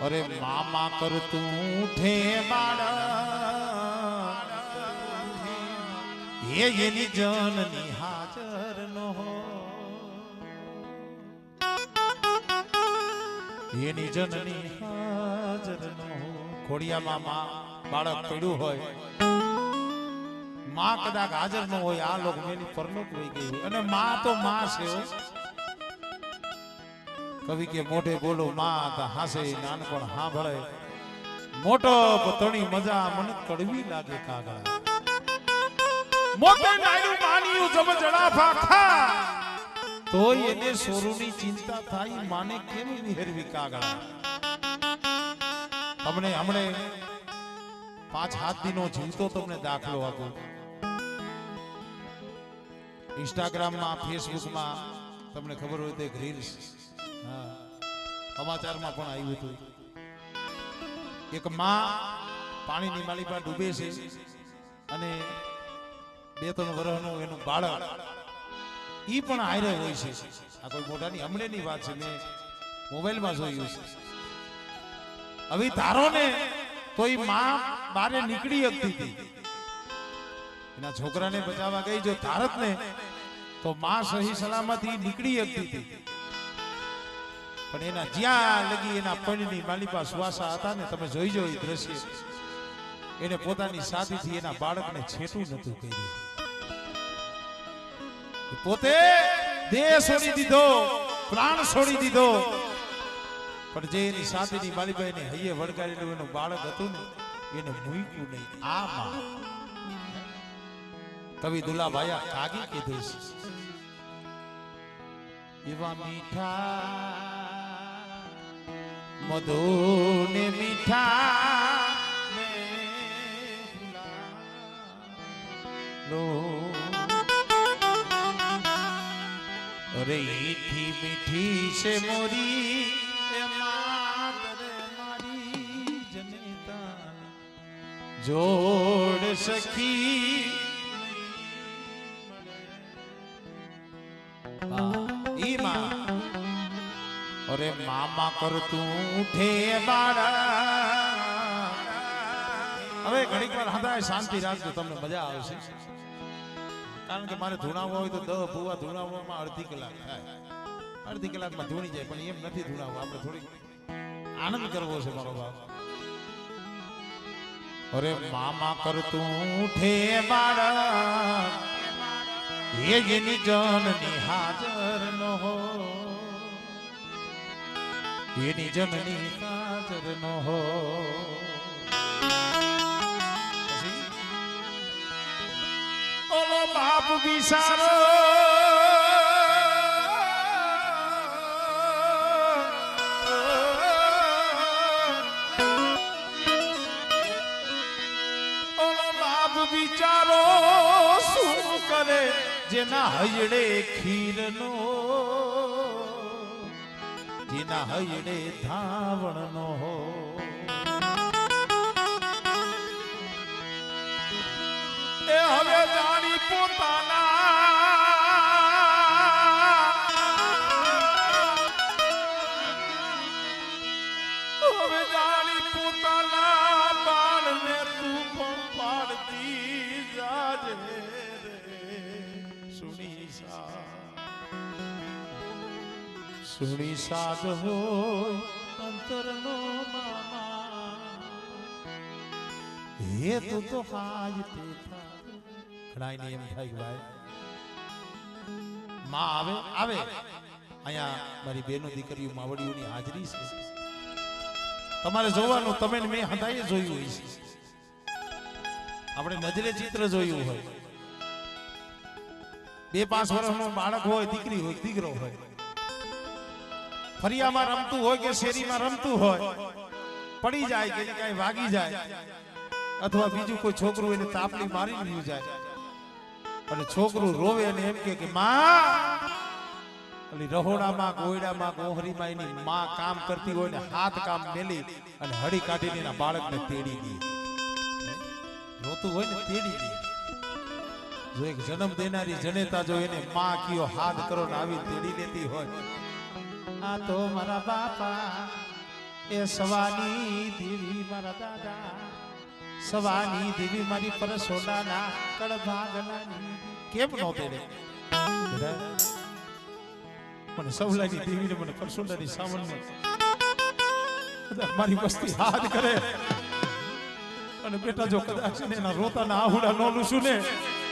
अरे मामा कर तू उठे बाड़ा ये जननी हाजर नो ये जननी हाजर नो खोड़िया मामा बाळक पड्યું હોય માં કદાચ હાજર ન હોય આ લોક મેની પરલોક વઈ ગઈ હોય અને માં તો માં છે કવિ કે મોઢે બોલો માં તા હાસે નાનપણ સાંભળે મોટો પતણી મજા મને કડવી લાગે કાગડા મોટે નાયુ માનિયું જબ જડાફા ખા તો એને સોરુની ચિંતા થાય માને કેમ વિહેરવી કાગડા તમને હમણે 5-7 દિનો જીવતો તમને દાખલો આપો इंस्टाग्राम में फेसबुक में तमने खबर हो तो एक रील्स समाचार में पण आव्युं हतुं एक मां पानी नी माली पर डूबे छे अने 2-3 वर्षनो एनुं बाळक ई पण हारे होय छे आ कोई मोटानी हमणेनी वात छे मैं मोबाइल में जोयुं छे हवे धारो ने तो ई मां बारे निकળી શકતી હતી एना छोकरा ने बचावा गई जो धारत ने तो मां सही सलामती निकળી શકતી હતી પણ એના જ્યાં લગી એના પણની માલિપા શ્વાસા હતા ને તમે જોઈ જો એ દ્રશ્ય એને પોતાની સાથીથી એના બાળકને છેટું નતું કર્યું પોતે દેહ છોડી દીધો પ્રાણ છોડી દીધો પણ જે એની સાથીની માલિપા એને હૈયે વળગાડેલું એનું બાળક હતું ને એને મૂક્યું નહીં આ માં कवि दुला भाया कागी कीधुं एवा मीठा मधु ने मीठा लो अरे मीठी मीठी से मोरी ए मातर मारी जनेता जोड़ सखी अरे मामा कर तू उठे बाड़ा હવે ઘડીક વાર હદાય શાંતિ રાખજો તમને મજા આવશે કારણ કે મારે ધૂણાવવો હોય તો 10 ભૂવા ધૂણાવવામાં અડધી કલાક થાય અડધી કલાકમાં ધૂણી જાય પણ એમ નથી ધૂણાવવું આપણે થોડી આનંદ કરવો છે મારો બાપ અરે મામા કર તું ઉઠે બાડા ये जननी हाजर न हो ये जननी हाजर न हो ओलो बाप बिसारो ओलो बाप बिचारो शू करे जेना हयड़े खीर नो जेना हयड़े धावण नो हो ए हवे जानी पोताना हवे जानी पोताना बाण ने तू पण पाड़ती जाजे सुनी साध हो अंतर नो मामा ये तो हाज ते था घणाई ने एम થાય ભાઈ માં આવે આવે અહીંયા મારી બેનો દીકરીઓ માવડીઓની હાજરી છે તમારે જોવાનું તમે મેં હદાયે જોયું હોય છે આપણે નજરે ચિત્ર જોયું હોય 2-5 વર્ષનો બાળક હોય દીકરી હોય દીકરો હોય ફરિયામાં રમતું હોય કે શેરીમાં રમતું હોય પડી જાય કે કઈ વાગી જાય અથવા બીજું કોઈ છોકરું એને તાપલી મારી લીધું જાય અને છોકરું રોવે અને એમ કે માં અલી રહોડામાં ગોયડામાં ગોહરીમાં એની માં કામ કરતી હોય ને હાથ કામ મેલી અને હળી કાઢીને એના બાળકને તેડી દે રોતું હોય ને તેડી દે जो एक जन्म देनारी जनेता जो एने मां कियो हाथ करो ने आवी तेड़ी लेती होय आ तो मारा बापा એ સવાની દેવી મારા દાદા સવાની દેવી મારી પર સોનાના કડભાગના કેમ નો તેડે મને સવલાની દેવીને મને પરસોડાની સાવણને મારી વસ્તી હાથ કરે અને બેટા જો કદાચ ને એના રોતાના આહુડા નો લૂસું ને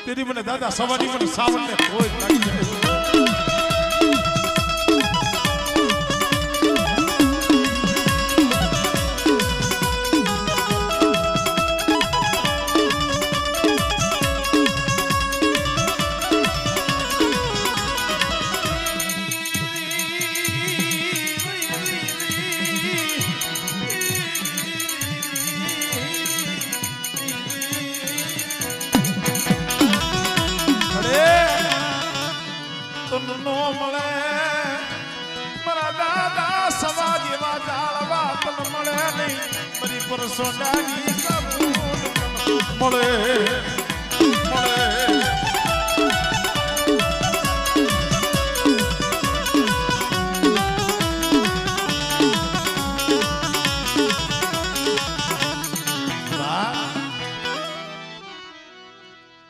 તેની મને દાદા સવાની મને સાવણને કોઈ લાગી જાય નો મળે મારા દાદા સવા જેવા જાળવા તન મળે નહીં મારી પરસોડાની મળે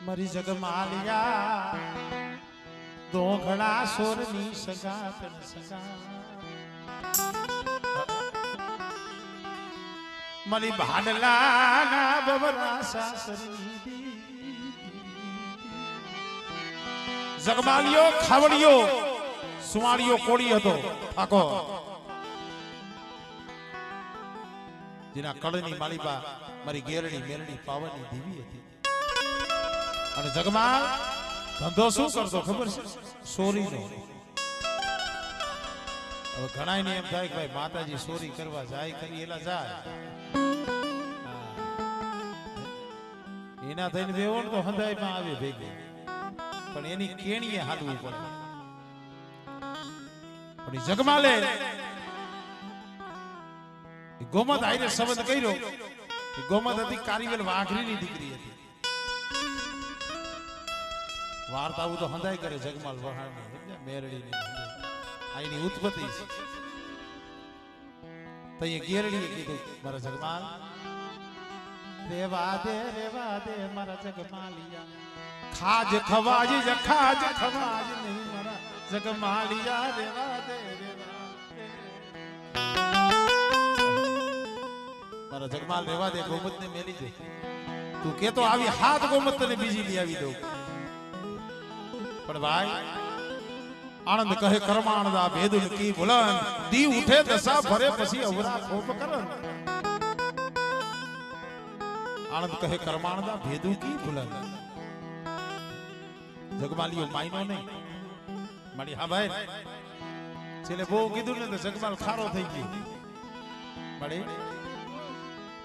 મારી જગમાલિયા દોઘડા સોરની સગા તન સગા મારી ભાડલાના બબરા સાસરી જગમાલિયો ખાવડિયો સુવાળિયો કોડી હતો આખો જેના કળની માલિબા મારી ગેરડી મેરડી પાવની દેવી હતી અને જગમાલ ધંધો શું કરતો ખબર છે સોરીનો હવે ઘણા ને એમ થાય કે ભાઈ માતાજી સોરી કરવા જાય કરી એલા જાય એના થઈને બેવો તો હંધાઈમાં આવે ભેગી પણ એની કેણીએ હાલવું પડે પણ જગમાલે ગોમત આઈને સંબંધ કર્યો ગોમત હતી કારીવેલ વાઘરીની દીકરી હતી વાર્તા આવું તો હંધાઈ કરે જગમાલ વહાણની મેરડીની આની ઉત્પત્તિ છે તો એ ગેરડીએ કીધું મારા જગમાલ રેવા દે મારા જગમાલિયા ખાજ ખવાજ નહીં મારા જગમાલિયા રેવા દે મારા જગમાલ રેવા દે ગોમત ને મેલી દે તું કેતો આવી હાથ ગોમત તને બીજી લઈ આવી દઉં પણ ભાઈ આનંદ કહે કરમાણદા ભેદુન કી ભુલન દી ઉઠે દશા ભરે પછી અવરા ખોપ કરન આનંદ કહે કરમાણદા ભેદુ કી ભુલન જગમાલિયો માયનો નહીં મારી હા ભાઈ છેલ્લે બહુ કીધું ને તો જગમાલ ખારો થઈ ગયો મળી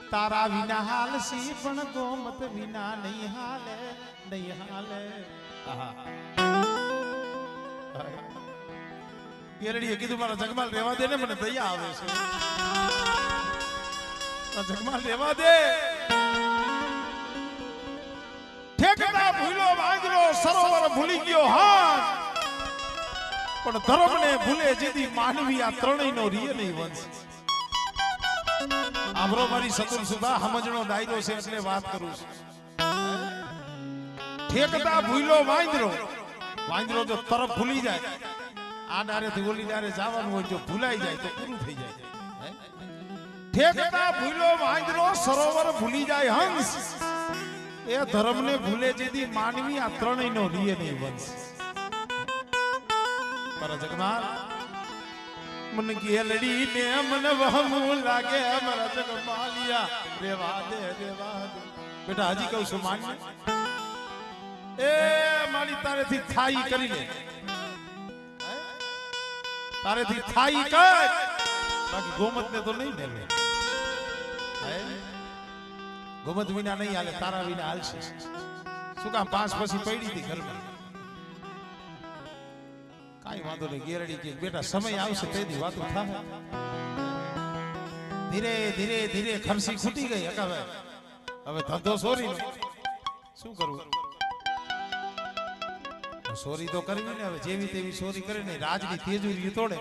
તારા વિના હાલ સી પણ ગોમત વિના નહીં હાલે આહા કેરડીએ કીધું મારા જગમાલ રહેવા દે ને મને દયા આવે છે જગમાલ રહેવા દે ઠેકડા ભૂલો વાંદરો સરોવર ભૂલી ગયો હા પણ ધર્મને ભૂલે જેથી માનવી આ ત્રણેયનો રીય નહીં વંશ આબરો મારી સતુર સુધા સમજણો ડાયરો છે એટલે વાત કરું છું ઠેકડા ભૂલો વાંદરો જો તરફ ભૂલી જાય આ ડારેથી ઓલી ડારે જવાનું હોય જો ભૂલાઈ જાય તો પૂરું થઈ જાય ઠેકડા ભૂલો વાંદરો સરોવર ભૂલી જાય હંસ એ ધર્મને ભૂલે જેથી માનવી આ ત્રણેયનો રીય નહીં વંશ મારા જગમાલ મન ગેલડી ને મન વહમું લાગે મારા જગમાલિયા રેવા દે બેટા હજી કહું છું માન્ય એ મારી તારેથી થાઈ કરી લે તારેથી થાઈ કર બાકી ગોમત ને તો નહીં મેળવે ગોમત વિના નહીં હાલે તારા વિના હાલશે શું કામ પાંચ પછી પડી હતી ઘરમાં કાઈ વાંધો નહીં ગેરડી કે બેટા સમય આવશે તેની વાતો થાય ધીરે ધીરે ધીરે ખર્ચી ખૂટી ગઈ હવે ધંધો સોરી શું કરવું સોરી તો કરવી ને હવે જેવી તેવી સોરી કરે ને રાજની તેજુરી તોડે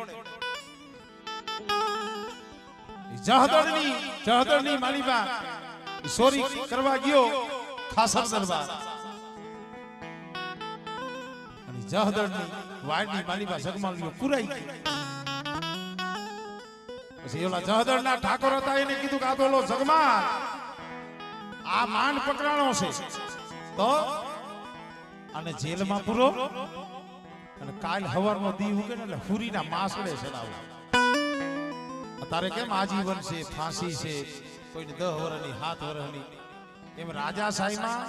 જહદરની માલિબા સોરી કરવા ગયો ખાસર દરબાર અને જહદરની વાડની માલિબા જગમાલ ગયો પુરાઈ ગઈ. પછી ઓલા જહદરના ઠાકોર હતા એને કીધું કે આ તો ઓલો જગમાલ આ માંડ પકડાણો છે તો અને જેલમાં પૂરો અને કાલ હવારનો દી ઉગે ને એટલે હુરીના માસડે ચડાવો. તારે કેમ આજીવન છે ફાંસી છે કોઈને 10 વર્ષની 7 વર્ષની એમ રાજાશાહીમાં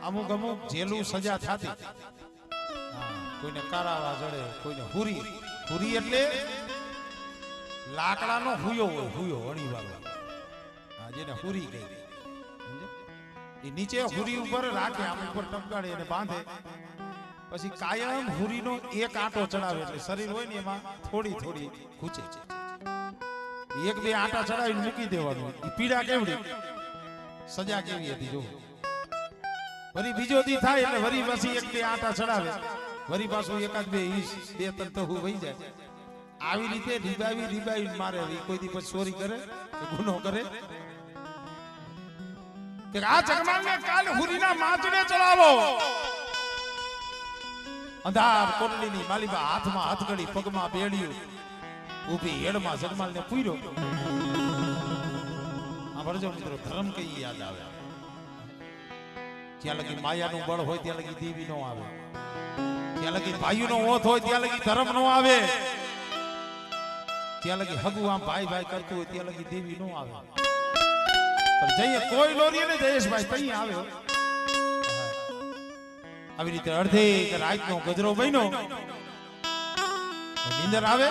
અમુક જેલું સજા થતી. કોઈને કારાવા જડે કોઈને હુરી એટલે લાકડાનો હુયો હોય હુયો અણી વાળો જેને હુરી કહે એ નીચે હુરી ઉપર રાખે આમ ઉપર ટપકાડે અને બાંધે પછી કાયમ હુરીનો એક આંટો ચડાવે એટલે શરીર હોય ને એમાં થોડી ખૂચે એક બે આંટા ચડાવીને મૂકી દેવાનું. એ પીડા કેવડી સજા કેવી હતી જો. વરી બીજો દી થાય એટલે વરી પાછી એક બે આંટા ચડાવે વરી પાછું એકાદ બે ઈસ બે ત્રણ તો વહી જાય. આવી રીતે રીબાવી મારે કોઈ દી પછી ચોરી કરે કે ગુનો કરે કે આ જગમાલને કાલ હુરીના માચડે ચડાવો. અંધાર કોટડીની માલિબા હાથમાં હથકડી પગમાં બેડિયું ઊભી હેડમાં જગમાલને પૂર્યો. આ વરજો મિત્રો ધર્મ કઈ યાદ આવે. જ્યાં લગી માયાનું બળ હોય ત્યાં લગી દેવી નો આવે. જ્યાં લગી ભાઈઓનો ઓથ હોય ત્યાં લગી ધર્મ નો આવે. ત્યાં લગી હગુ આમ ભાઈ કરતું હોય ત્યાં લગી દેવી નો આવે. પણ જઈએ કોઈ લોરીએ ને જયેશભાઈ તઈ આવે. આવી રીતે અડધે રાતનો ગજરો બન્યો નીંદર આવે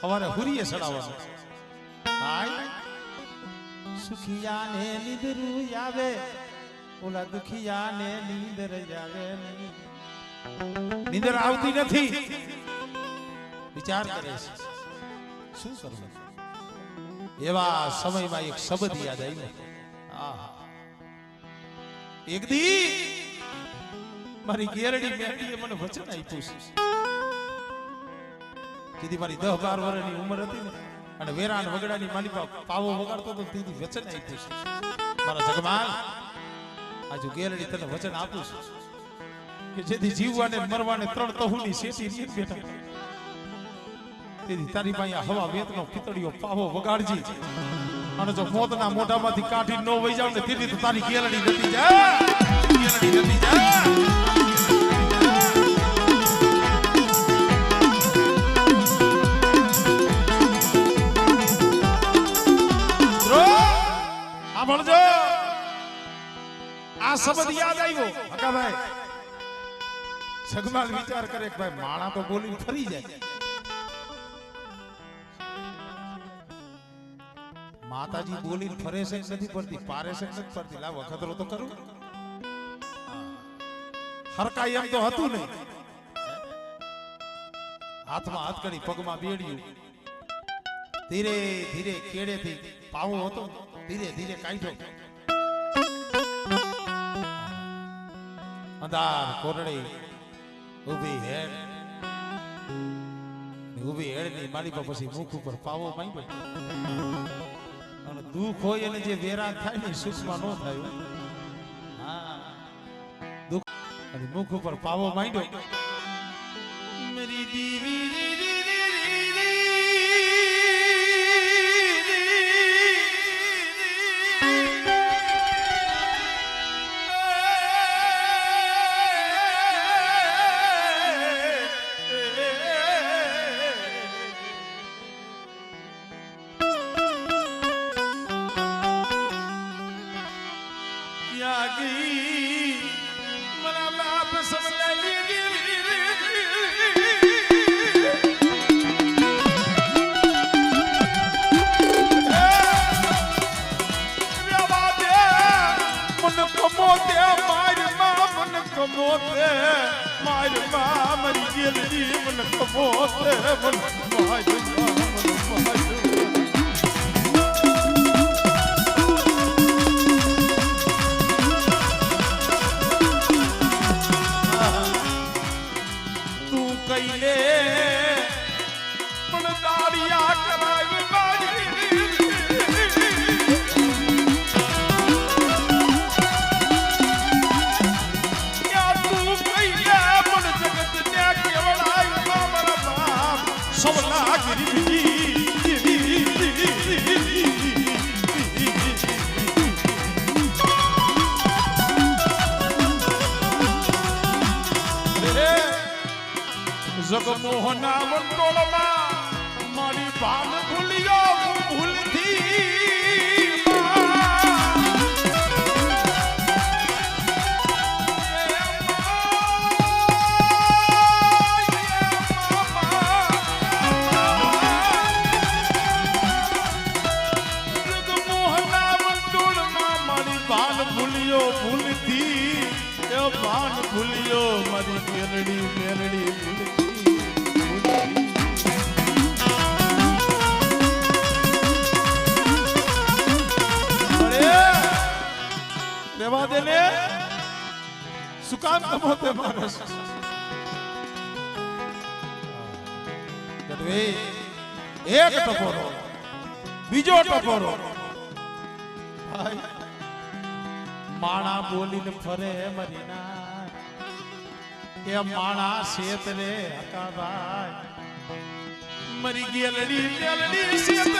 સવારે હુરીએ સડાવવાનો. ભાઈ સુખિયાને નીંદરું આવે ઓલા દુખિયાને નીંદર આવે નહીં. નીંદર આવતી નથી વિચાર કરે છે શું કરવું. એવા સમયમાં એક શબ્દ યાદ આવ્યો. એક દી મારી ગેરડી મેરડીએ મને વચન આપ્યું છે. જેથી મારી 10-12 વર્ષની ઉંમર હતી ને અને વેરાન વગડાની માલિકા પાવો વગાડતો તો તેથી વચન આપ્યું છે. મારા જગમાલ આજુ ગેરડી તને વચન આપું છું કે જેથી જીવવાને મરવાને 3 તહુની શેટી રીત બેઠા તેથી તારી પાસે હવા વેતનો પિતળિયો પાવો વગાડજી અને જો મોતના મોઢામાંથી કાઢી ન વઈ જાવ ને તેથી તો તારી ગેરડી નથી જાય. ભણજો આ શબ્દ યાદ આવ્યો. હકાભાઈ જગમાલ વિચાર કરે કે ભાઈ માણા તો બોલીને ફરી જાય. માતાજી બોલીને ફરે છે નથી પડતી પારે છે નથી પડતી. લાવ ખતરો તો કરું. હરકાઈ એમ તો હતું નહીં. હાથમાં હાથકડી પગમાં બેડિયું ધીરે ધીરે કેડેથી પાવો હતો ધીરે ધીરે કાઢ્યો. અંધાર કોરડી ઊભી હેડ ની મારી પછી મુખ ઉપર પાવો માંગ્યો. અને દુઃખ હોય એને જે વેરા થાય ને સુખમાં ન થાય. હા દુઃખ અને મુખ ઉપર પાવો માંગ્યો. મેરી દીવી મોહના વંટોળમાં મારી ભાન ભૂલ્યો હું ભૂલથી ભાન ભૂલ્યો મારી મેલડી મેલડી રેવા દે ને શું કામ કમો તે માણસ એક ટપોરો બીજો ટપોરો માણા બોલીને ફરે મરીના એ માણા શેત રે હકાભાઈ મરી ગયેલડી મેલડી શેત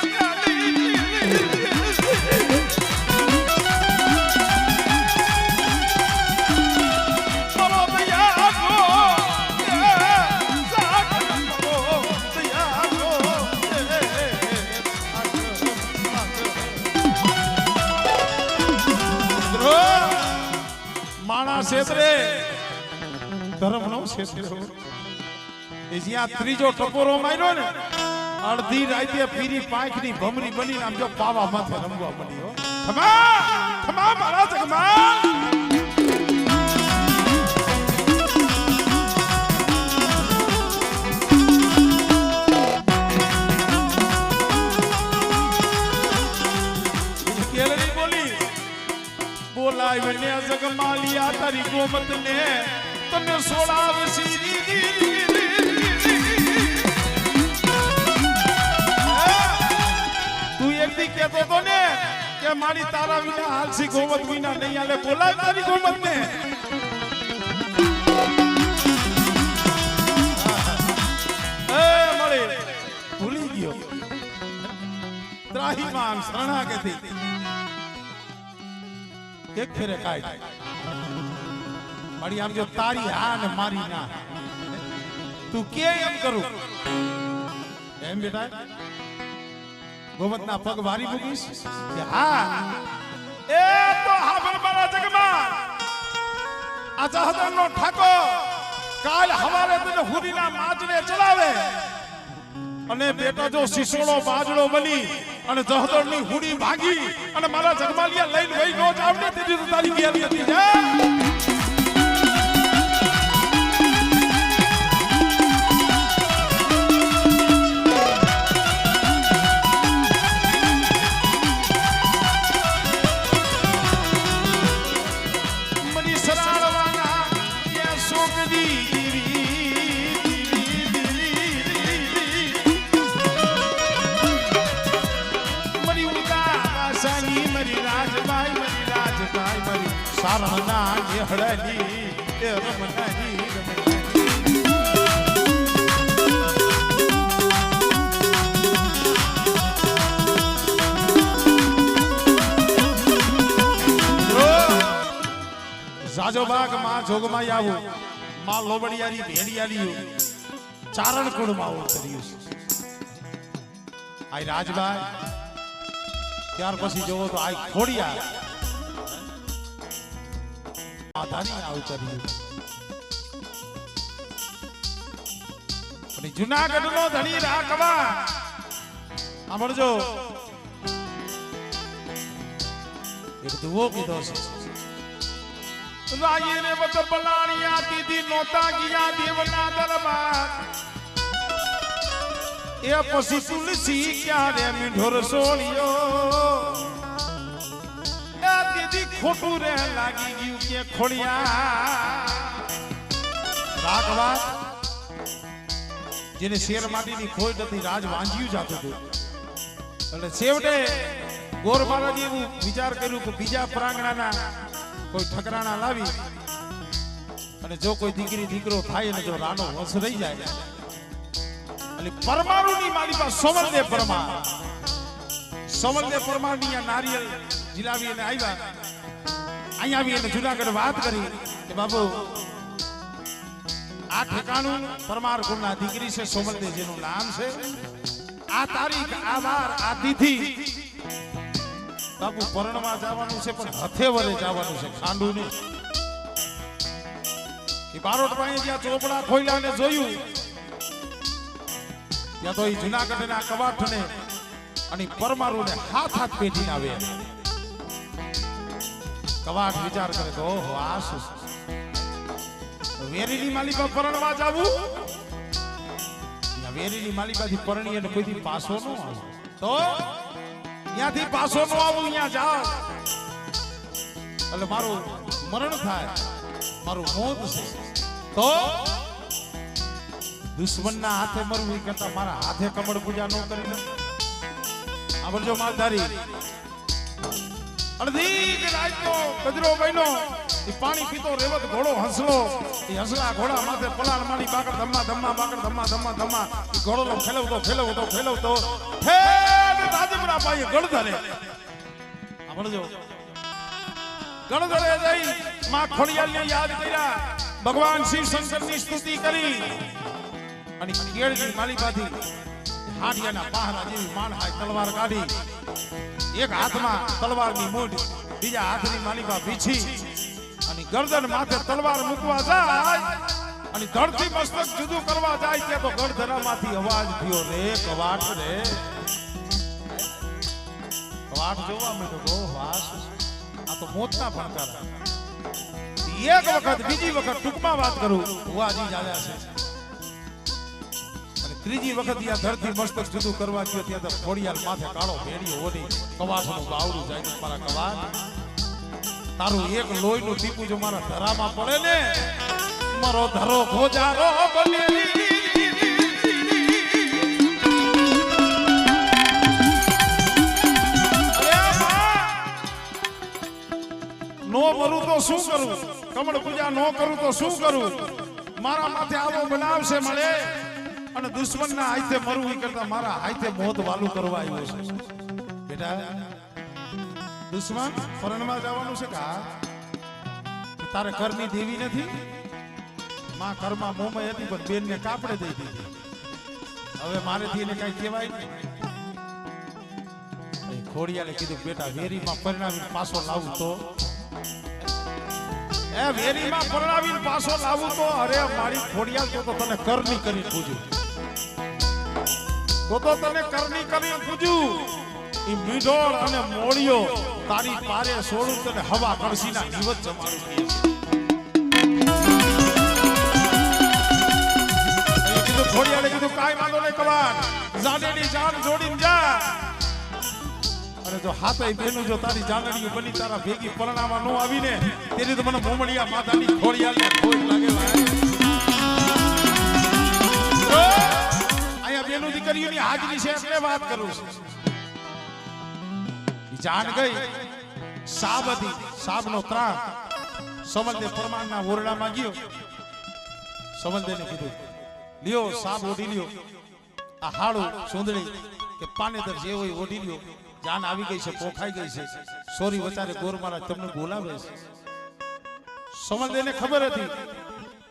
ક્ષેત્રે ધર્મનો ક્ષેત્ર એ જ્યાં ત્રીજો ટપોરો માર્યો ને અડધી રાતે પીરી પાંખની ભમરી બની આમ જો પાવા માથે રમવા મળ્યો ખમા ખમા મહારાજ ખમા બોલાવીને જગમાલિયા તારી ગોમત ને તને સોળાવશી તું એક દી કહેતો તો ને કે મારી તારા વિના હાલસી ગોમત વિના નહીં આલે બોલાવ તારી ગોમત ને મળે ભૂલી ગયો ત્રાહીમાન શરણાગતિ એક ફેરે કાય મારી આમ જો તારી હા ને મારી ના તું કે એમ કરું એમ બેટા ગોમતના પગ વારી મૂકીશ કે હા એ તો હાબર મારા જગમાં આ જહદરનો ઠાકો કાલ હવારે તને હુરીના માજને ચલાવે અને બેટા જો સિસોડો બાજડો બની અને જહદરની હુડી ભાગી અને મારા જગમાલિયા લઈને વઈ નો જાવને તેજી તો તારી ગેલી હતી જા મની સરાળવાના કે સોગદી સારહના નેહળની એ રમનાની જાજો બાગ માં જોગમાં આવું માં લોબડિયારી ભેડિયારી ચારણ કુળમાં ઉતર્યું આ રાજભાઈ ત્યાર પછી જોવો તો આ ખોડિયા આધારી આવતર્યું અને જુનાગઢ નો ધણી રાખવા સાંભળજો એક દુઓ કીધો છે રાયે ને વત બલાણિયા દીદી નોતા ગયા દેવના દરબાર એ પછી તુલસી ક્યારે મીઠોર સોળિયો ખોટું રે લાગી ગયું કે ખોડિયા રાખવા જેને શેર માટીની ખોટ હતી રાજ વાંજ્યું જાતું હતું એટલે છેવટે ગોર મહારાજે એવું વિચાર કર્યું કે બીજા પ્રાંગણાના કોઈ ઠકરાણા લાવી અને જો કોઈ દીકરી દીકરો થાય ને જો રાનો વંશ રહી જાય એટલે પરમાણુની માલિકા સોમલદેવ પરમાર ની નારિયેલ જીલાવી અને આવ્યા અહીંયા આવી અને જુનાગઢ વાત કરી કે બાબુ આ ઠેકાણું પરમાર કુળના દીકરી છે સોમલદેવ જેનું નામ છે આ તારીખ આ વાર આ તિથિ બાપુ પરણમાં જવાનું છે પણ હથે વરે જવાનું છે ખાંડું નહીં એ બારોટ પાસે જ્યાં ચોપડા ખોલ્યા ને જોયું ત્યાં તો એ જુનાગઢના કવાઠને અને પરમારુને હાથ પેટીને આવે કવાઠ વિચાર કરે તો ઓહો આ શું વેરીની માલિકા પરણવા જાવું વેરીની માલિકાથી પરણી અને કોઈથી પાછો ન આવે તો ત્યાંથી પાછો ન આવું ત્યાં જાવ એટલે મારું મરણ થાય મારું મોત છે તો દુશ્મનના હાથે મરવું કરતા મારા હાથે કમળ પૂજા ન કરી લે આવજો માલધારી અડધી રાતનો ગજરો બન્યો એ પાણી પીતો રેવત ઘોડો હંસલો એ હંસલા ઘોડા માથે પલાળ મારી બાકડ ધમ્મા ધમ્મા બાકડ ધમ્મા ધમ્મા ધમ્મા એ ઘોડો ફેલવતો ઠેર રાજપુરા પાયે ગણધરે આવજો ગણધરે જઈ માં ખોડિયાલને યાદ કર્યા ભગવાન શિવ શંકરની સ્તુતિ કરી અને કેળની માલિકાથી હાડિયાના પહારા જેવી માણહાય તલવાર કાઢી એક હાથમાં તલવારની મૂઠ બીજા હાથની માલિકા પીછી અને ગરદન માથે તલવાર મૂકવા જાય અને ધરતી મસ્તક જુદું કરવા જાય ત્યાં તો ગરદનામાંથી અવાજ થયો રે કવાટ રે કવાટ જોવા મળ્યો વાસ આ તો મોતના ભણકારા એક વખત બીજી વખત ટૂંકમાં વાત કરું હુઆજી જાજા છે અને ત્રીજી વખત ત્યાં ધરતી મસ્તક જુદું કરવા ગયો ત્યાં તો ખોડિયાલ માથે કાળો ભેડિયો ઓડી કવાટનું બાવડું જાય મારા કવાટ તારું એક લોહીનું ટીપું જો મારા ધરામાં પડે ને મારો ધરો ખોજારો બનેલી નો મરું તો શું કરું કમળ પૂજા નો કરું તો શું કરું મારા માથે આવો બનાવશે મળે અને દુશ્મનના હાથે મરવું કરતા મારા હાથે મોત વાલું કરવા આવ્યો છે બેટા દુશ્મન પરણમાં જવાનું છે કા તારે ઘરની દેવી નથી માં ઘરમાં મોમય હતી પણ બેનને કાપડે દઈ દીધી હવે મારેથી એને કઈ કહેવાય નહીં ખોડિયાલે કીધું બેટા વેરીમાં પરણાવીને પાછો લાવું તો એ વેરીમાં પરણાવીને પાછો લાવું તો અરે મારી ખોડિયાલ તો તને કરની કરીને પૂજ્યું તો તને કરની કરીને પૂજ્યું ઈ મીઢોળ અને મોળિયો તારી પારે છોડું તને હવા કળસીના જીવત જમાડું કીધું ખોડિયાલે કીધું કાઈ વાંધો નહીં કવાટ જાનેની જાન જોડીને જા અને જો હાથે બેનું જો તારી જાનડીઓ બની તારા ભેગી પરણાવા નો આવીને તેની તો મને મોમડિયા માતાની ખોડિયાલને ખોટ લાગે અહીંયા બેનું દીકરીઓની હાજરી છે એટલે વાત કરું છું જાન ગઈ સાબ હતી સાબનો ત્રાણ સમલદેવ પરમારના ઓરડામાં ગયો સમલદેવને કીધું લ્યો સાબ ઓઢી લ્યો આ હાડું સુંદડી કે પાનેતર જે હોય ઓઢી લ્યો જાન આવી ગઈ છે પોખાઈ ગઈ છે સોરી વચારે ગોર મહારાજ તમને બોલાવે છે સમલદેવને ખબર હતી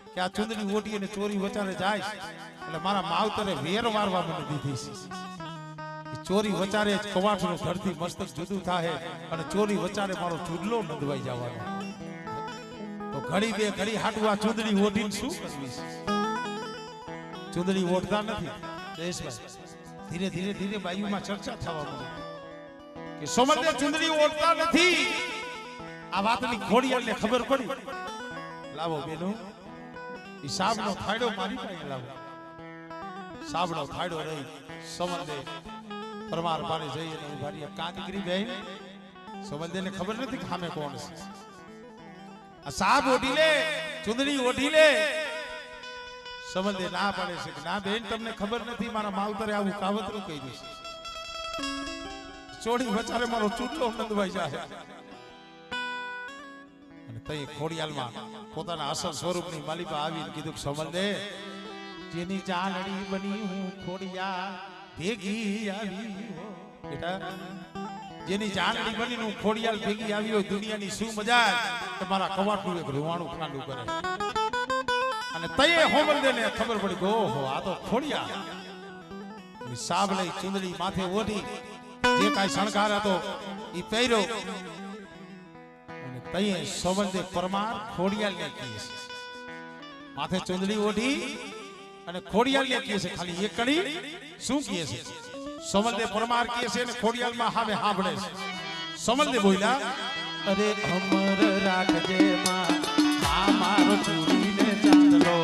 કે આ ચુંદડી ઓઢી અને ચોરી વચારે જાય એટલે મારા માવતરે વેર વારવા મને દીધી છે ચોરી વચારે કવાઠનું ધરતી મસ્તક જુદું થાય અને ચોરી વચારે મારો ચૂડલો નંદવાઈ જવાનો તો ઘડી બે ઘડી હાટું આ ચૂંદડી ઓઢીને શું કરવી ચૂંદડી ઓઢતા નથી દેશભાઈ ધીરે ધીરે ધીરે બાયુમાં ચર્ચા થવા માંડી કે સમલદેવ ચૂંદડી ઓઢતા નથી આ વાતની ખોડિયાલને ખબર પડી લાવો બેનો ઈ સાબનો થાળો મારી પાસે લાવો સાબનો થાળો રહી સમલદેવ પરમાર પાને જઈ અને ભારી કા દીકરી બેન સમલદેવને ખબર નથી કે સામે કોણ છે આ સાબ ઓઢી લે ચુંદડી ઓઢી લે સમલદેવ ના પાડે છે કે ના બેન તમને ખબર નથી મારા માવતરે આવું કાવતરું કહ્યું છે ચોડી વચારે મારો ચૂટલો નંદવાઈ જાય અને તઈ ખોડિયાલમાં પોતાના અસલ સ્વરૂપની માલિકા આવીને કીધું સમલદેવ જેની જાનડી બની હું ખોડિયાલ ભેગી આવી બેટા જેની જાનડી બની હું ખોડિયાલ ભેગી આવી હોય દુનિયાની શું મજા કે મારા કવાટનું એક રૂવાણું ખાંડું કરે અને તયે હોમલ દેને ખબર પડી કે ઓહો આ તો ખોડિયા સાબ લઈ ચુંદડી માથે ઓઢી જે કાંઈ શણગાર હતો એ પહેર્યો અને તયે સોમલદે પરમાર ખોડિયાલને કહે છે માથે ચુંદડી ઓઢી અને ખોડિયાલને કહે છે ખાલી એક કડી શું કહે છે સોમલદે પરમાર કહે છે અને ખોડિયાલમાં હાવે હાંભળે છે સોમલદે બોલ્યા અરે અમર રાખજે માં આ મારો ચૂડીને ચાંદલો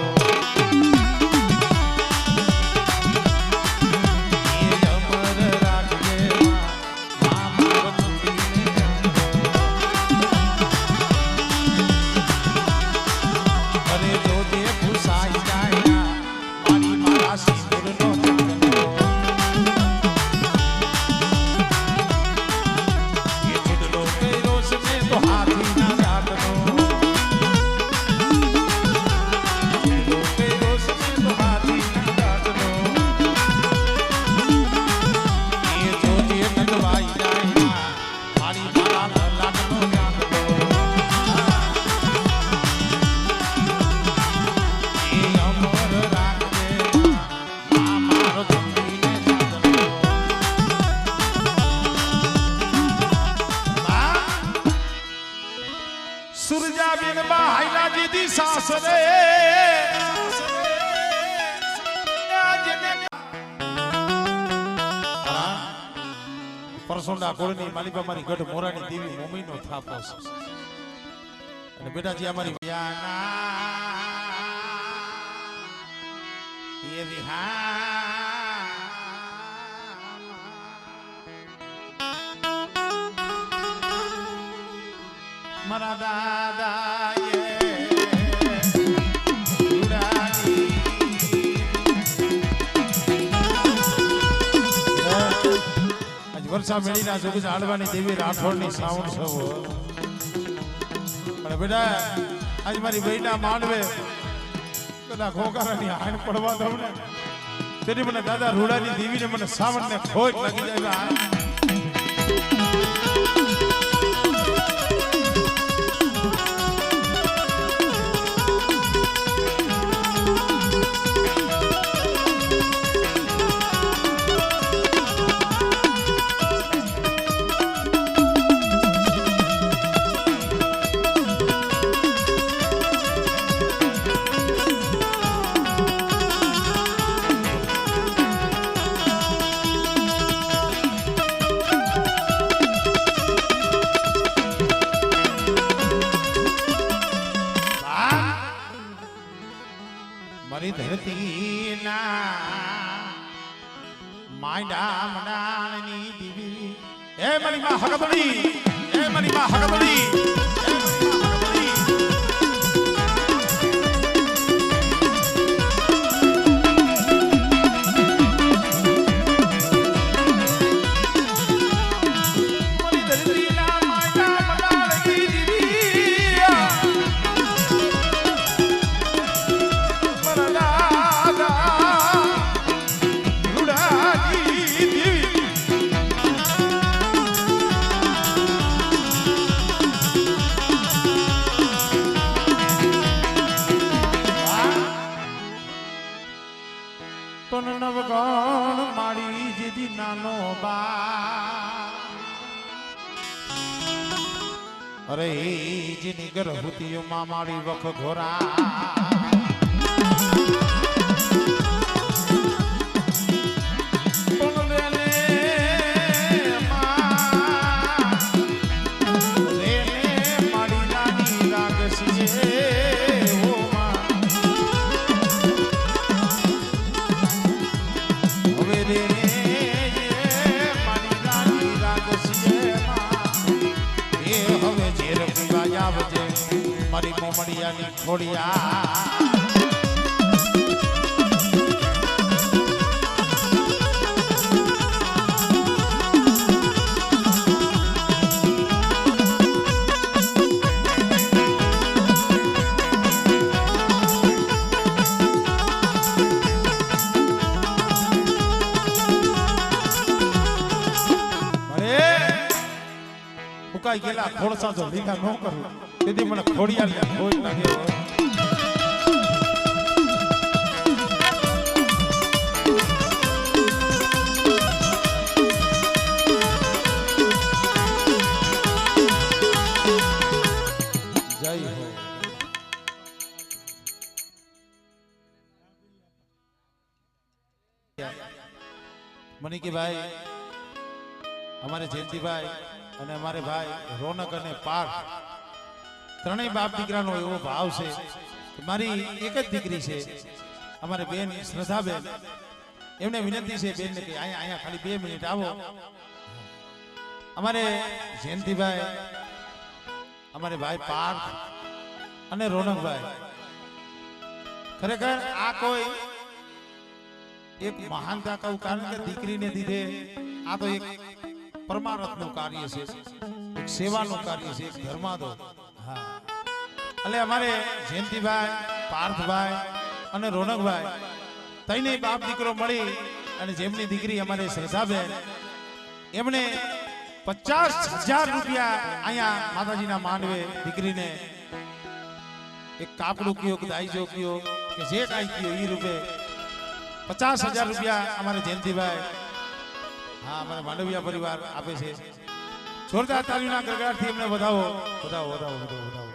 પરસોંડા ગોળની માલિકા મારી ગઢ મોરાની દેવી મોમીનો થાપો છે અને બેટાજી અમારી મારા દાદા વર્ષા મેળીના જોગ જાળવાની દેવી રાઠોડની સાવણ સવો પણ બેટા આજ મારી બહેના માંડવે બધા ઘોઘારાની હાણ પડવા દઉં ને તેથી મને દાદા રૂડાની દેવીને મને સાવણને ખોટ લાગી જાય મારી ધરતી ના માયડા મડાની દીવી એ મારી માં હગબડી એ મારી માં હગબડી નવગણ મારી જીજી નાનો બા અરે જીની ગરહુતીમાં મારી વખ ઘોરા મારી મોમડિયાની ખોડિયા ફૂકાઈ ગયેલા ખોળસા જો લીધા ન કરું તેથી મને ખોડિયાલને ખોટ લાગે મનિકીભાઈ, અમારે જયંતિભાઈ અને અમારે ભાઈ રોનક અને પાર્થ ત્રણેય બાપ દીકરાનો એવો ભાવ છે કે મારી એક જ દીકરી છે અમારે બેન શ્રદ્ધાબેન, એમને વિનંતી છે બેનને કે અહીંયા ખાલી 2 મિનિટ આવો. અમારે જયંતિભાઈ, અમારે ભાઈ પાર્થ અને રોનકભાઈ, ખરેખર આ કોઈ એક મહાનતા કહું, કારણ કે દીકરીને દીધે આ તો એક પરમારથનું કાર્ય છે, એક સેવાનું કાર્ય છે, એક ધર્માદો. હા, એટલે અમારે જયંતિભાઈ, પાર્થભાઈ અને રોનકભાઈ ત્રણેય બાપ દીકરો મળી અને જેમની દીકરી અમારે શ્રદ્ધાબેન, એમણે 50,000 રૂપિયા અહીંયા માતાજીના માંડવે દીકરીને એક કાપડું કયો કે દાઈજો કયો કે જે કાંઈ કયો એ રૂપે 50,000 રૂપિયા અમારે જયંતિભાઈ, હા, અમારે માંડવિયા પરિવાર આપે છે. જોરદાર તાળીઓના ગરગડાટથી એમને વધાવો વધાવો વધાવો વધાવો વધાવો.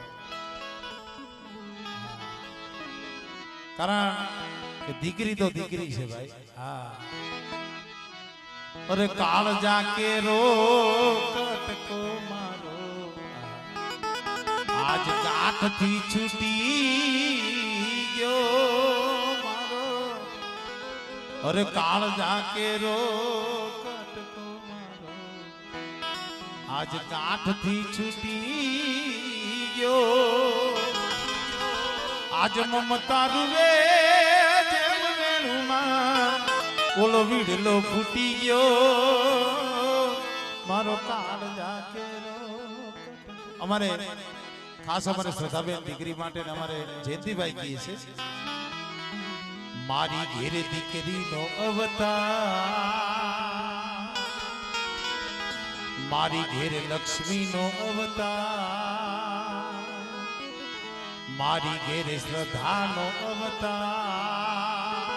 કારણ કે દીકરી તો દીકરી છે ભાઈ. હા, અરે કાળ જાકે રો કટકો મારો આજ ગાંઠથી છૂટી ગયો મારો. અરે કાળ જાકે રો કટકો મારો આજ ગાંઠથી છૂટી ગયો. આજ મમતા રૂવે જેમ વેણુમાં ઓલો વીડલો ફૂટી ગયો મારો કાળ જાકે રો. અમારે ખાસ અમારે શ્રદ્ધાબેન દીકરી માટે અમારે જયંતિભાઈ કહીએ છે, મારી ઘેરે દીકરીનો અવતાર, મારી ઘેરે લક્ષ્મીનો અવતાર, મારી ઘેરે શ્રદ્ધાનો અવતાર,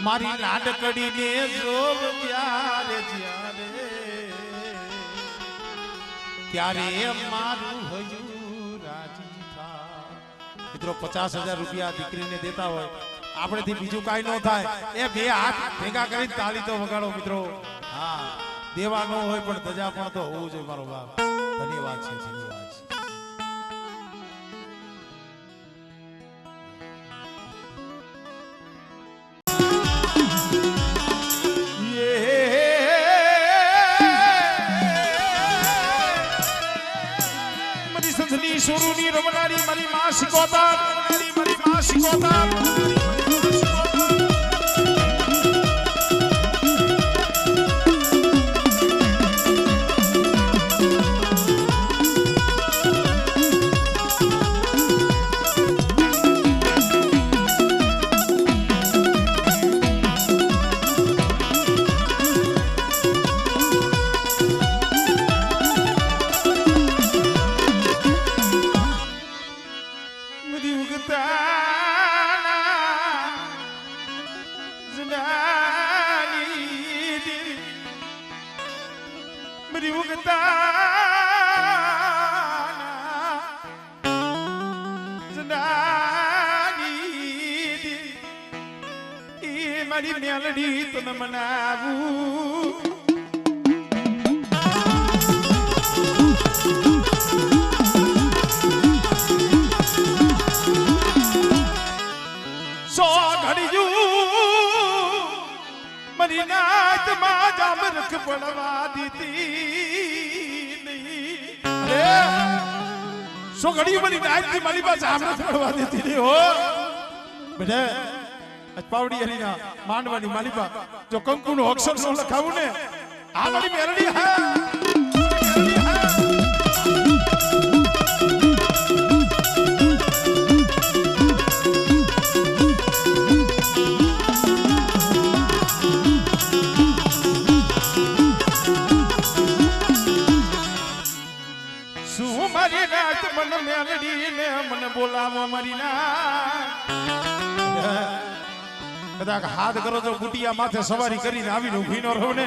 મારી લાડકડીને જોવ ત્યારે જ્યારે ત્યારે મારું હયું રાજી થાય. મિત્રો 50,000 રૂપિયા દીકરીને દેતા હોય, આપણેથી બીજું કાંઈ ન થાય, એ 2 હાથ ભેગા કરી તાળી તો વગાડો મિત્રો. હા, દેવા ન હોય પણ ધજા પણ તો હોવું જોઈએ મારો બાપ. ધન્યવાદ છે, ધન્યવાદ છે. સુરુની રમનારી મારી માં શીખોતા, મારી માં શીખોતા. મારી મેલડી તને મનાવું, સો ઘડિયું મારી નાત માં જામ રખ પડવા દીધી નહીં. સો ઘડિયું મારી નાત થી મારી પાસે જામ રખ પડવા દીધી નહીં. હો બેટા, પાવડી હરીના માંડવાની માલિપા જો કંકુનો અક્ષર નો લખાવું ને, આ મારી મેરડી. હા, શું મારી રાત મને મેરડી ને મને બોલાવો મારી ના. કદાચ હાથ કરો તો ગુટિયા માથે સવારી કરીને આવીને ઉભી ન રહું ને,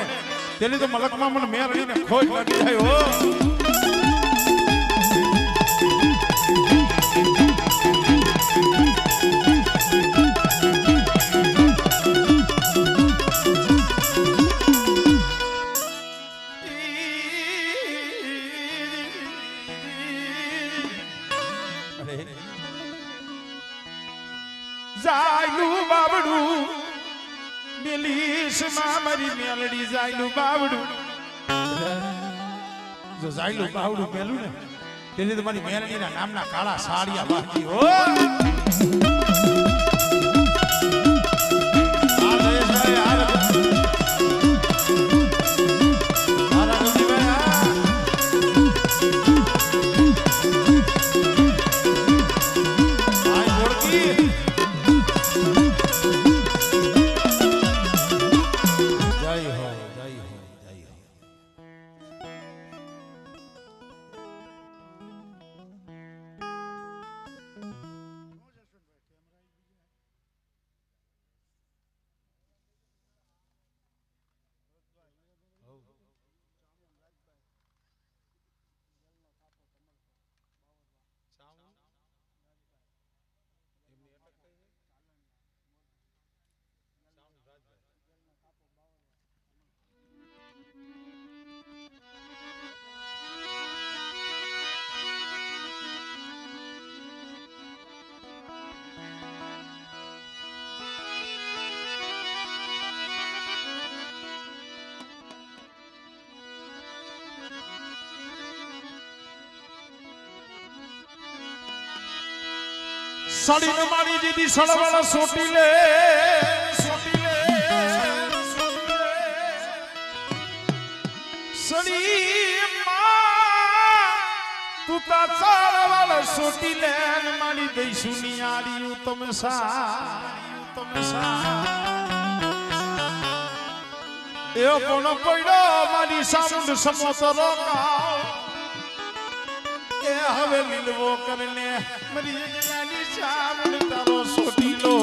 તેની તો મલકમાં મને મેરડીને ખોજ લાગી જાય. હો મેલીશ માં મારી મેલડી જાયલું બાવડું જો જાયલું બાવડું મેલું ને તેથી તમારી મેલડીના નામના કાળા સાડિયા બાકી હો સાડી ને મારી દીદી સળવાળા સોટી લે સડી તું તા ચાળવાળા સોટી લે મારી દઈશું નિયાળીયું તમે સા એ કોણ પડ્યો મારી સામુંડ સમોતરો કાવ એ હવે લીલવો કરને મરી જલાની સામુંડ તારો સોટી લો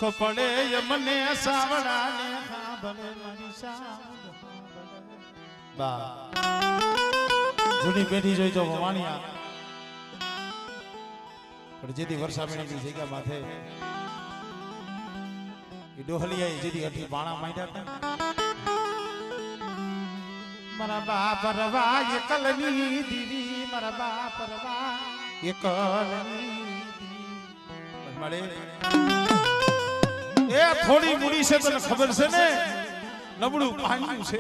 સુખ પડે મને સાવડાને સાંભળે મારી સાંભળે બા જૂની પેઢી જોઈ તો વાણિયા પણ જેથી વર્ષાબેનની જગ્યા માથે એ ડોહલિયા જેથી અઠી પાણા માંડ્યા મારા બાપ રવા એકલની દીવી મારા બાપ રવા એકલની મળે એ થોડી મૂડી છે તને ખબર છે ને નબળું પાણી છે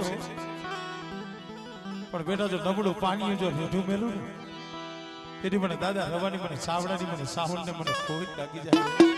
પણ બેટા જો નબળું પાણી જો રીઢું મેલું ને તેથી મને દાદા રવાની મને સાવડાની મને સાહુલ ને મને ખોટ લાગી જાય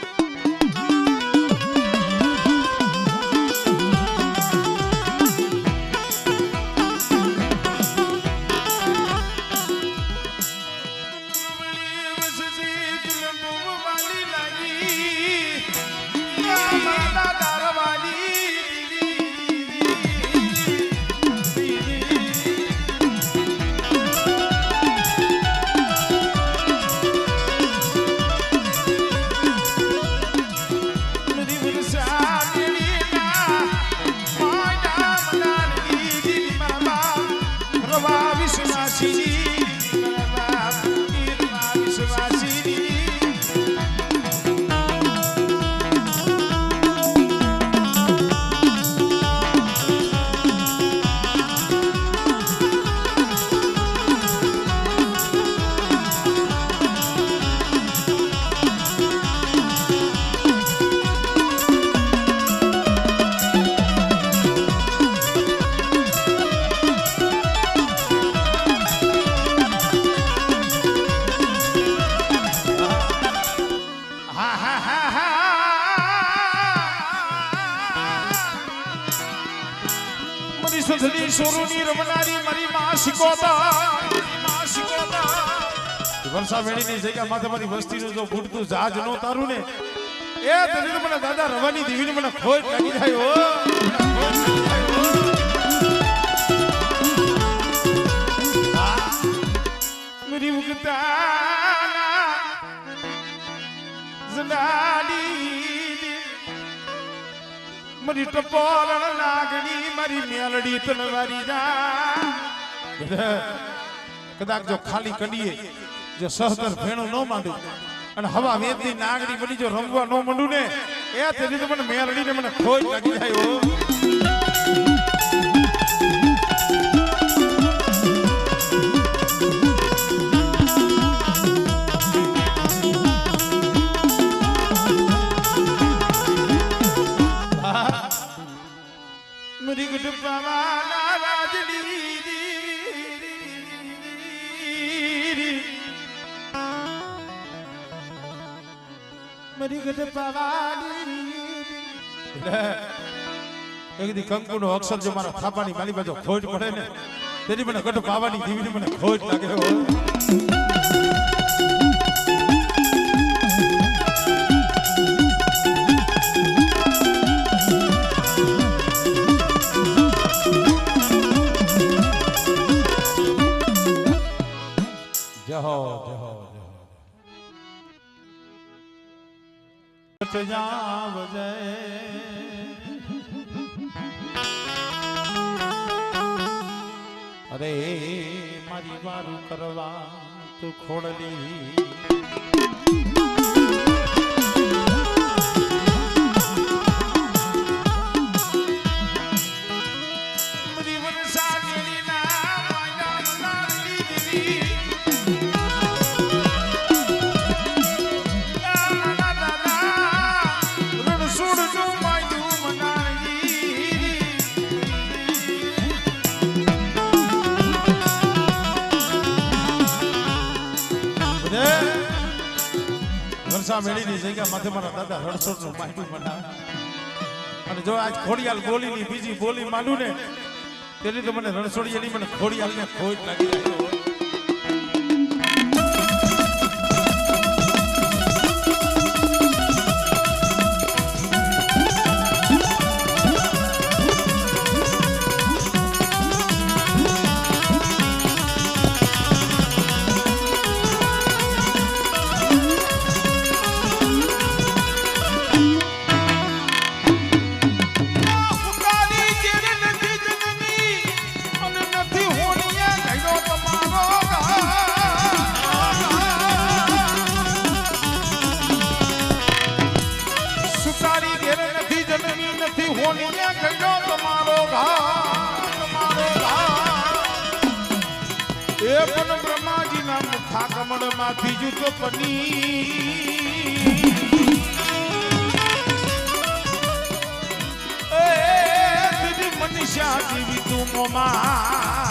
વર્ષાબેનની જગ્યા માથે મારી વસ્તીનું જો ફૂટતું જહાજ નો તારું ને એ તને મને દાદા રવાની દીવીને મને ખોટ લાગી જાય હો મેરી મુકતા સુનાડી મારી ટપોરણ નાગણી મારી મેલડી તલવારી જા કદાચ જો ખાલી કડીએ જો સહતર ભેણું ન માંડું અને હવા વેદની નાગણી બની જો રમવા ન માંડું ને એ તેથી તો મને મેલડીને મને ખોજ લાગી જાય હો મરી ગુડ પાવાના રાજડી મરી ગુડ પાવાની એક દી કંકુનો અક્ષર જો મારા થાપાની માલી બાજુ ખોટ પડે ને તેની મને ગઢ પાવાની દીવીની મને ખોટ લાગે હો જહો જહો જહો જાવ જય અરે મારી વારું કરવા તું ખોડલી મેળીની જગ્યા માથે મારા દાદા રણછોડનું માહિતી બનાવે અને જો આજ ખોડિયાલ બોલીની બીજી બોલી માંડું ને તેની તો મને રણછોડિયાની મને ખોડિયાલને ખોટ લાગી જાય માંથી જુદો પની મનીષા જીવી તું મોમા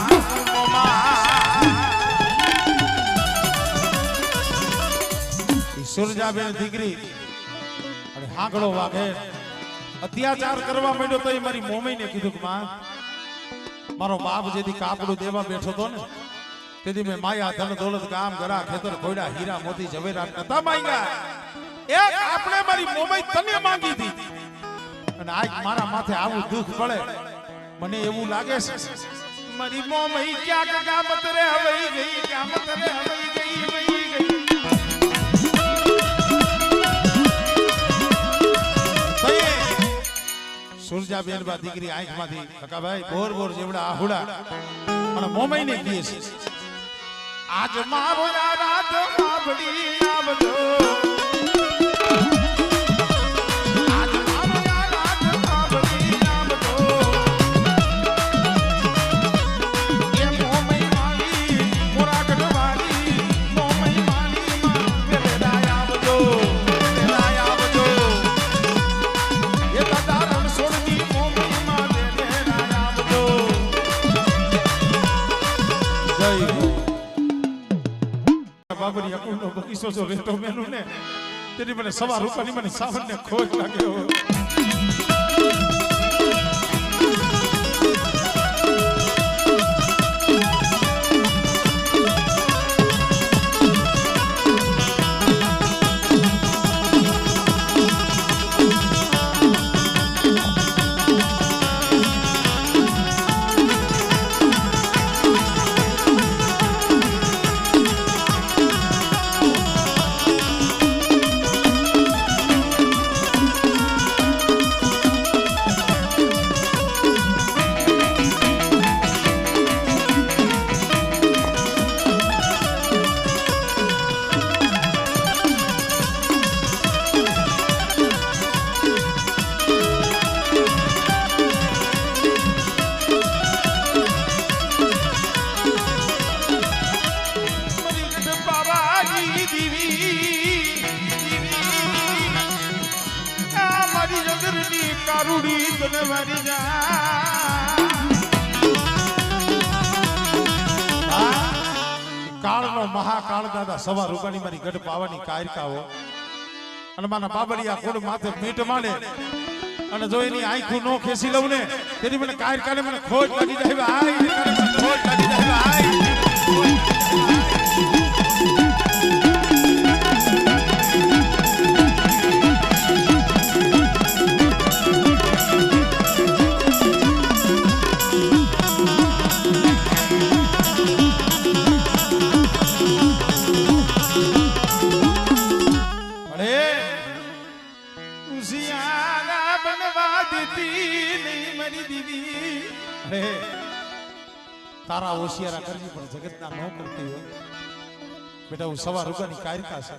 સુરજાબેન દીકરી અને હાંકડો વાગે અત્યાચાર કરવા માંડ્યો તો એ મારી મોમઈને કીધું કે માં મારો બાપ જેથી કાપડું દેવા બેઠો હતો ને તેથી મેં માયા ધન દોલત ગામ ગરા ખેતર ખોડા હીરા મોતી ઝવેરાત નતા માંગ્યા એક આપણે મારી મોમઈ તને માંગી હતી અને આજ મારા માથે આવું દુઃખ પડે મને એવું લાગે છે મારી મોમઈ ક્યાંક ગામત રે હવઈ ગઈ ગામત રે હવઈ ગઈ સુરજાબેન બા દીકરી આંખમાંથી કાકાભાઈ બોર બોર જેવડા આહુડા અને મોમઈને કહે છે આજ મારો રાત માવડી આવજો આજ મારો રાત માવડી આવજો એ મોમઈ માલી મોરા ગઢવાળી મોમઈ માલી માં વેલાય આવજો એ દાદા રણછોડની મોમઈ માં વેલાય આવજો જય બાબરી અકુનો બગીચો જો વેટો મેલું ને તેની મને સવા રૂપિયાની મને સાવનને ખોજ લાગ્યો રૂડી તને મારી જા કાળનો મહાકાળ દાદા સવા રૂપાની મારી ગઢ પાવાની કાયકાઓ અને મારા બાબરિયા કોડ માથે મીટ માને અને જો એની આંખું નો ખેસી લઉં ને તેની મને કાયકાને મને ખોટ લાગી જાય આય ખોટ લાગી જાય આય તારા હોશિયારા કરવી પણ જગતના ન કરતી હોય બેટા હું સવાર રૂપાની કાયકા છે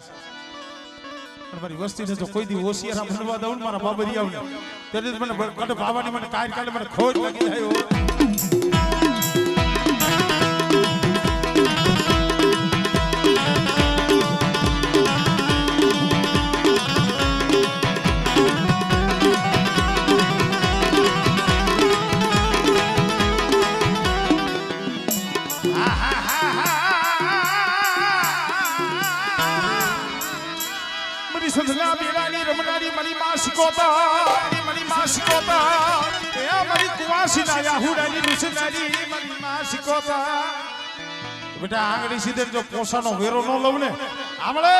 પણ મારી વસ્તીને જો કોઈ દી હોશિયારા બનવા દઉં ને મારા બાબરિયાઓને ત્યારે મને કડે ભાવાની મને કાયકાને મને ખોટ લાગી જાય સંધલા બેરાની રમનારી મની માં શીખોતા એ મારી કુવાસી ના યાહુડાની રૂસનારી મની માં શીખોતા બેટા આંગળી સીધે જો પોસાનો વેરો ન લઉં ને આમળે